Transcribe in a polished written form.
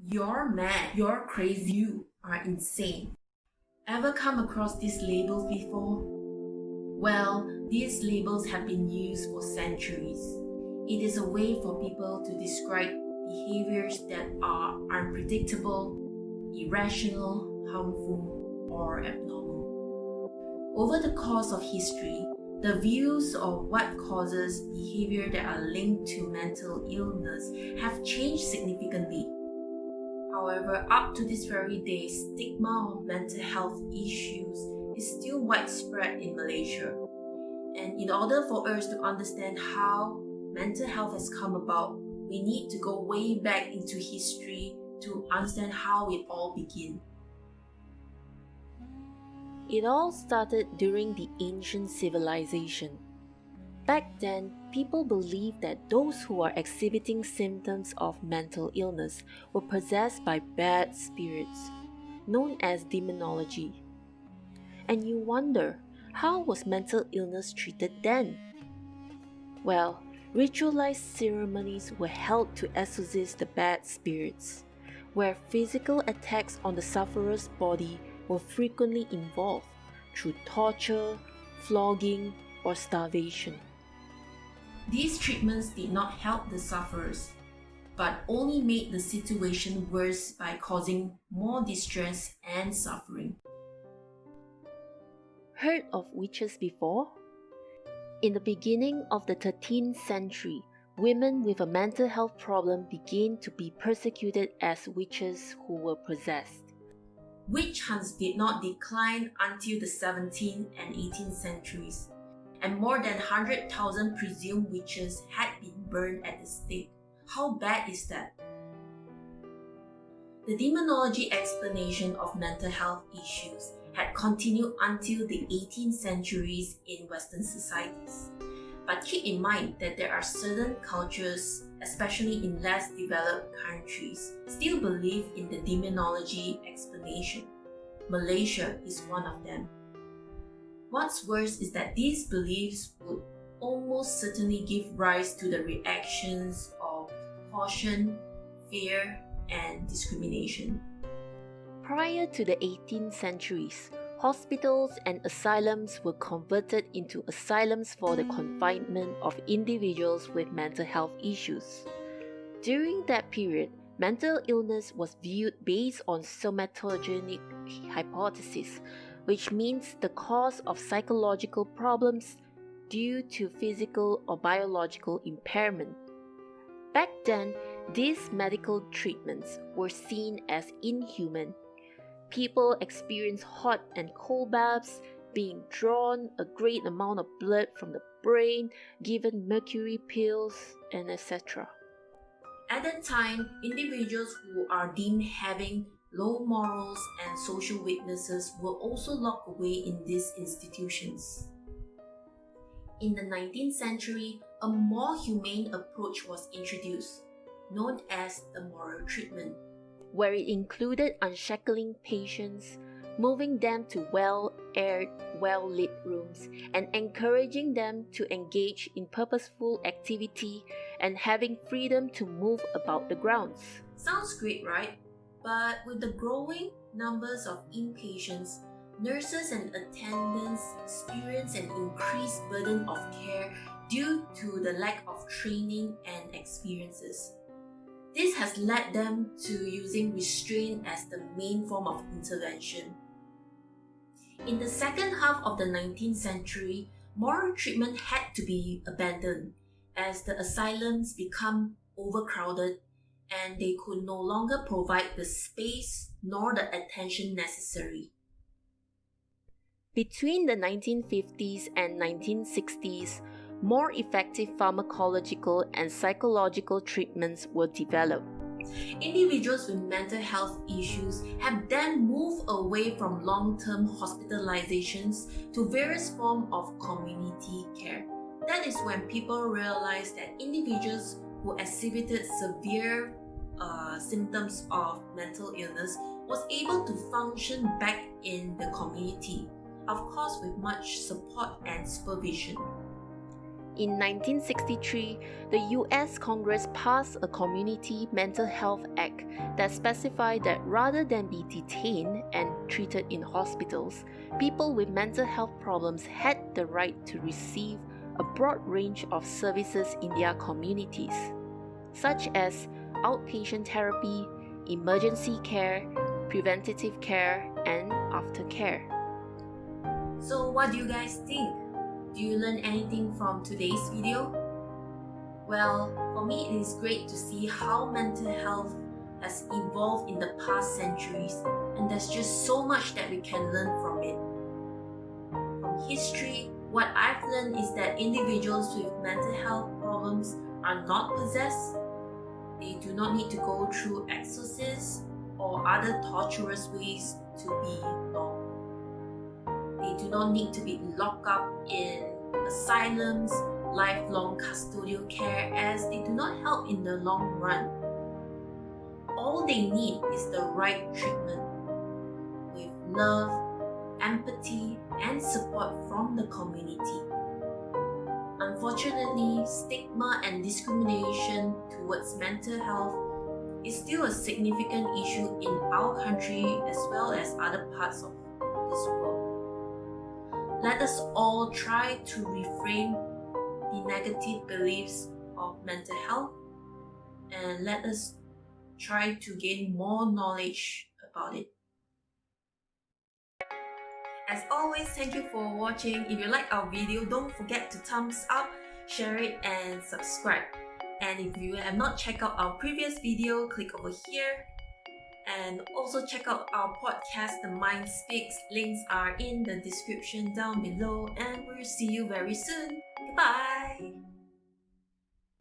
You're mad, you're crazy, you are insane. Ever come across these labels before? Well, these labels have been used for centuries. It is a way for people to describe behaviors that are unpredictable, irrational, harmful, or abnormal. Over the course of history, the views of what causes behavior that are linked to mental illness have changed significantly. However, up to this very day, stigma of mental health issues is still widespread in Malaysia. And in order for us to understand how mental health has come about, we need to go way back into history to understand how it all began. It all started during the ancient civilization. Back then, people believed that those who are exhibiting symptoms of mental illness were possessed by bad spirits, known as demonology. And you wonder, how was mental illness treated then? Well, ritualized ceremonies were held to exorcise the bad spirits, where physical attacks on the sufferer's body were frequently involved through torture, flogging, or starvation. These treatments did not help the sufferers, but only made the situation worse by causing more distress and suffering. Heard of witches before? In the beginning of the 13th century, women with a mental health problem began to be persecuted as witches who were possessed. Witch hunts did not decline until the 17th and 18th centuries, and more than 100,000 presumed witches had been burned at the stake. How bad is that? The demonology explanation of mental health issues had continued until the 18th centuries in Western societies. But keep in mind that there are certain cultures, especially in less developed countries, still believe in the demonology explanation. Malaysia is one of them. What's worse is that these beliefs would almost certainly give rise to the reactions of caution, fear, and discrimination. Prior to the 18th centuries, hospitals and asylums were converted into asylums for the confinement of individuals with mental health issues. During that period, mental illness was viewed based on somatogenic hypothesis, which means the cause of psychological problems due to physical or biological impairment. Back then, these medical treatments were seen as inhuman. People experienced hot and cold baths, being drawn a great amount of blood from the brain, given mercury pills, and etc. At that time, individuals who are deemed having low morals and social weaknesses were also locked away in these institutions. In the 19th century, a more humane approach was introduced, known as the moral treatment, where it included unshackling patients, moving them to well-aired, well-lit rooms, and encouraging them to engage in purposeful activity and having freedom to move about the grounds. Sounds great, right? But with the growing numbers of inpatients, nurses and attendants experience an increased burden of care due to the lack of training and experiences. This has led them to using restraint as the main form of intervention. In the second half of the 19th century, moral treatment had to be abandoned as the asylums become overcrowded and they could no longer provide the space nor the attention necessary. Between the 1950s and 1960s, more effective pharmacological and psychological treatments were developed. Individuals with mental health issues have then moved away from long-term hospitalizations to various forms of community care. That is when people realized that individuals who exhibited severe symptoms of mental illness was able to function back in the community, of course with much support and supervision. In 1963, the US Congress passed a Community Mental Health Act that specified that rather than be detained and treated in hospitals, people with mental health problems had the right to receive a broad range of services in their communities, such as outpatient therapy, emergency care, preventative care, and aftercare. So what do you guys think? Do you learn anything from today's video? Well, for me it is great to see how mental health has evolved in the past centuries, and there's just so much that we can learn from it. From history, what I've learned is that individuals with mental health problems are not possessed. They do not need to go through exorcisms or other torturous ways to be normal. They do not need to be locked up in asylums, lifelong custodial care, as they do not help in the long run. All they need is the right treatment with love, empathy, and support from the community. Unfortunately, stigma and discrimination towards mental health is still a significant issue in our country as well as other parts of this world. Let us all try to reframe the negative beliefs of mental health, and let us try to gain more knowledge about it. As always, thank you for watching. If you like our video, don't forget to thumbs up, share it, and subscribe. And if you have not checked out our previous video, click over here. And also check out our podcast, The Mind Speaks. Links are in the description down below, and we'll see you very soon. Goodbye!